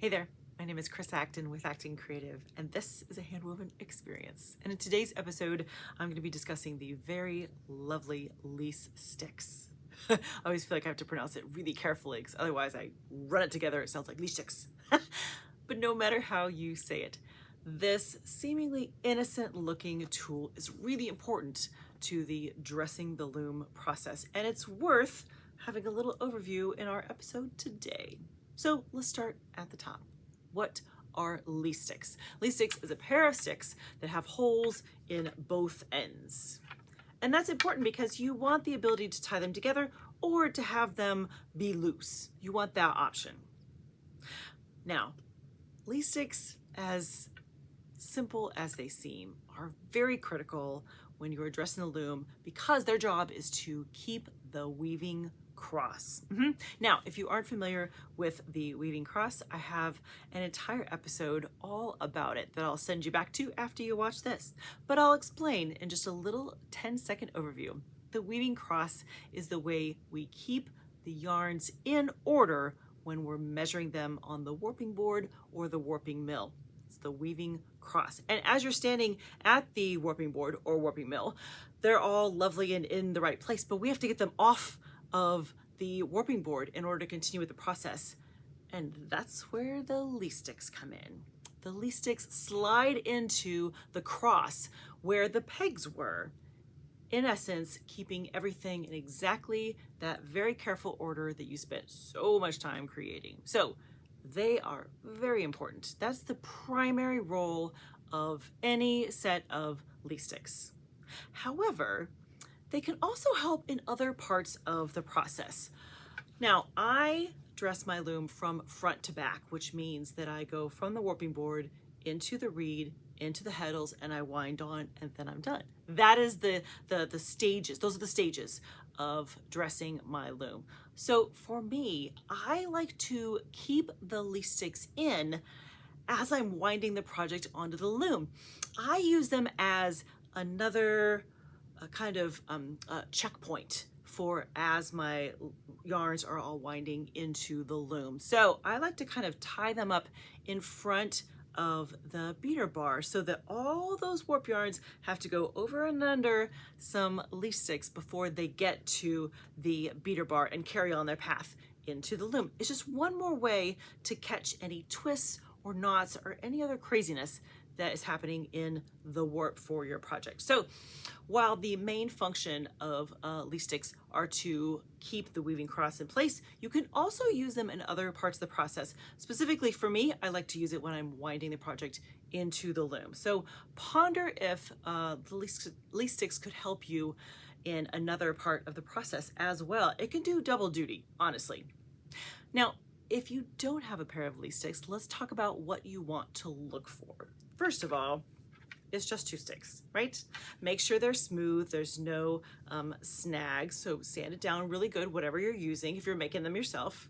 Hey there, my name is Chris Acton with Acton Creative, and this is a handwoven experience. And in today's episode, I'm going to be discussing the very lovely Lease Sticks. I always feel like I have to pronounce it really carefully, because otherwise I run it together, it sounds like Lease Sticks. But no matter how you say it, this seemingly innocent looking tool is really important to the dressing the loom process, and it's worth having a little overview in our episode today. So let's start at the top. What are Lease Sticks? Lease Sticks is a pair of sticks that have holes in both ends. And that's important because you want the ability to tie them together or to have them be loose. You want that option. Now, Lease Sticks, as simple as they seem, are very critical when you're dressing the loom because their job is to keep the weaving cross. Now, if you aren't familiar with the weaving cross, I have an entire episode all about it that I'll send you back to after you watch this. But I'll explain in just a little 10-second overview. The weaving cross is the way we keep the yarns in order when we're measuring them on the warping board or the warping mill. It's the weaving cross. And as you're standing at the warping board or warping mill, they're all lovely and in the right place, but we have to get them off of the warping board in order to continue with the process. And that's where the Lease Sticks come in. The Lease Sticks slide into the cross where the pegs were, in essence, keeping everything in exactly that very careful order that you spent so much time creating. So they are very important. That's the primary role of any set of Lease Sticks. However, they can also help in other parts of the process. Now, I dress my loom from front to back, which means that I go from the warping board into the reed, into the heddles, and I wind on, and then I'm done. That is the stages. Those are the stages of dressing my loom. So for me, I like to keep the Lease Sticks in as I'm winding the project onto the loom. I use them as another kind of checkpoint for as my yarns are all winding into the loom. So I like to kind of tie them up in front of the beater bar so that all those warp yarns have to go over and under some Lease Sticks before they get to the beater bar and carry on their path into the loom. It's just one more way to catch any twists or knots or any other craziness that is happening in the warp for your project. So while the main function of Lease Sticks are to keep the weaving cross in place, you can also use them in other parts of the process. Specifically for me, I like to use it when I'm winding the project into the loom. So ponder if the Lease Sticks could help you in another part of the process as well. It can do double duty, honestly. Now, if you don't have a pair of Lease Sticks, let's talk about what you want to look for. First of all, it's just 2 sticks, right? Make sure they're smooth, there's no snags, so sand it down really good, whatever you're using, if you're making them yourself.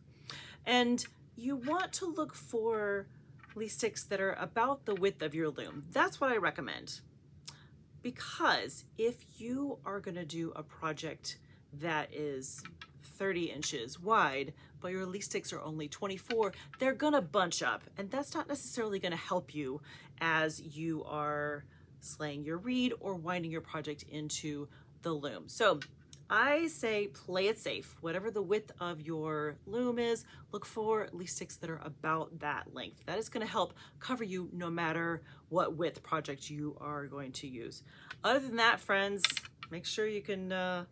And you want to look for Lease Sticks that are about the width of your loom. That's what I recommend. Because if you are gonna do a project that is 30 inches wide, but your Lease Sticks are only 24, they're gonna bunch up, and that's not necessarily gonna help you as you are slaying your reed or winding your project into the loom. So I say play it safe. Whatever the width of your loom is, look for Lease Sticks that are about that length. That is gonna help cover you no matter what width project you are going to use. Other than that, friends, make sure you can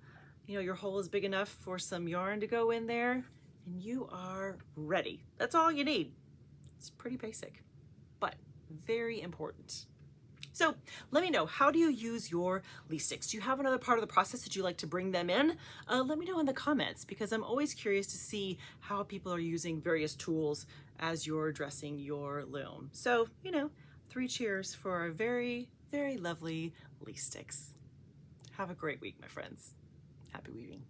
your hole is big enough for some yarn to go in there, and you are ready. That's all you need. It's pretty basic, but very important. So let me know, how do you use your Lease Sticks? Do you have another part of the process that you like to bring them in? Let me know in the comments, because I'm always curious to see how people are using various tools as you're dressing your loom. So, 3 cheers for our very, very lovely Lease Sticks. Have a great week, my friends. Happy weaving.